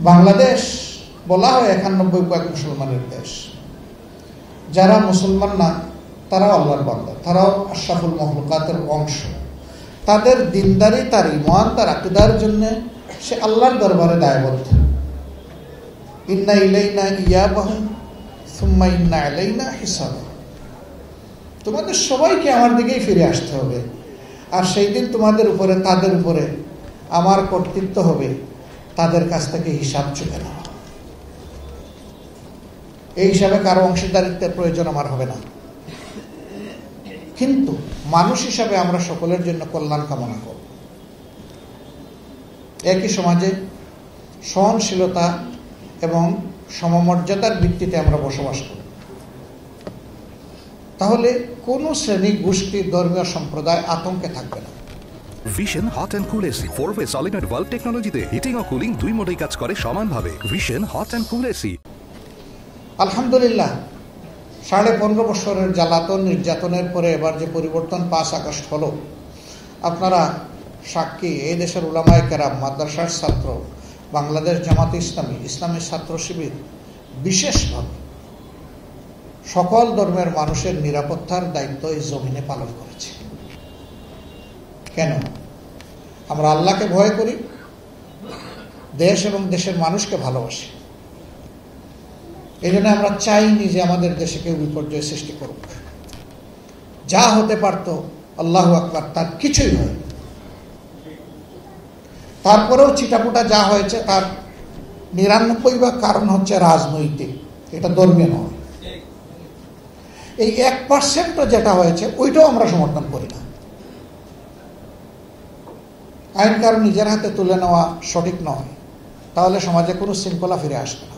বাংলাদেশ বলা হয় 91% মুসলমানের দেশ। যারা মুসলমান না তারাও আল্লাহর বান্দা, তারাও আশরাফুল মাখলুকাতের অংশ। তাদের দিনদারি, তার ঈমান, তার আকীদার জন্য সে আল্লাহর দরবারে দায়বদ্ধ। ইন্না ইলাইনা ইয়াবাহুম সুম্মা ইন্না আলাইনা হিসাবাহুম। তোমাদের সবাইকে আমার দিকেই ফিরে আসতে হবে, আর সেই দিন তোমাদের উপরে, তাদের উপরে আমার কর্তৃত্ব হবে, তাদের কাছ থেকে হিসাব চুকে নেওয়া। এই হিসাবে কারো অংশীদারিত্বের প্রয়োজন আমার হবে না, কিন্তু মানুষ হিসাবে আমরা সকলের জন্য কল্যাণ কামনা করব। একই সমাজে সহনশীলতা এবং সমমর্যাদার ভিত্তিতে আমরা বসবাস করি, তাহলে কোন শ্রেণী, গোষ্ঠী, ধর্মীয় সম্প্রদায় আতঙ্কে থাকবে না। Vision hot and cool AC 4-way solenoid valve টেকনোলজিতে হিটিং ও কুলিং দুই মোডেই কাজ করে সমানভাবে। Vision hot and cool AC. আলহামদুলিল্লাহ, 15.5 বছরের জ্বালাতন নির্যাতনের পরে এবার যে পরিবর্তন 5 আগস্ট হলো, আপনারা সাক্ষী। এই দেশের উলামায়ে কেরাম, মাদ্রাসার ছাত্র, বাংলাদেশ জামাতে ইসলামী, ইসলামী ছাত্র শিবির বিশেষভাবে সকল ধর্মের মানুষের নিরাপত্তার দায়িত্ব এই জমিনে পালন করেছে। কেন? আমরা আল্লাহকে ভয় করি, দেশ এবং দেশের মানুষকে ভালোবাসি। এই জন্য আমরা চাইনি যে আমাদের দেশে কেউ বিপর্যয় সৃষ্টি করুক। যা হতে পারত, আল্লাহু আকবার, তার কিছুই হয়। তারপরেও চিটাপুটা যা হয়েছে তার 99 কারণ হচ্ছে রাজনৈতিক, এটা ধর্মীয় নয়। এই 1% যেটা হয়েছে ওইটাও আমরা সমর্থন করি না। আইন কারণ নিজের হাতে তুলে নেওয়া সঠিক নয়, তাহলে সমাজে কোনো শৃঙ্খলা ফিরে আসবে না।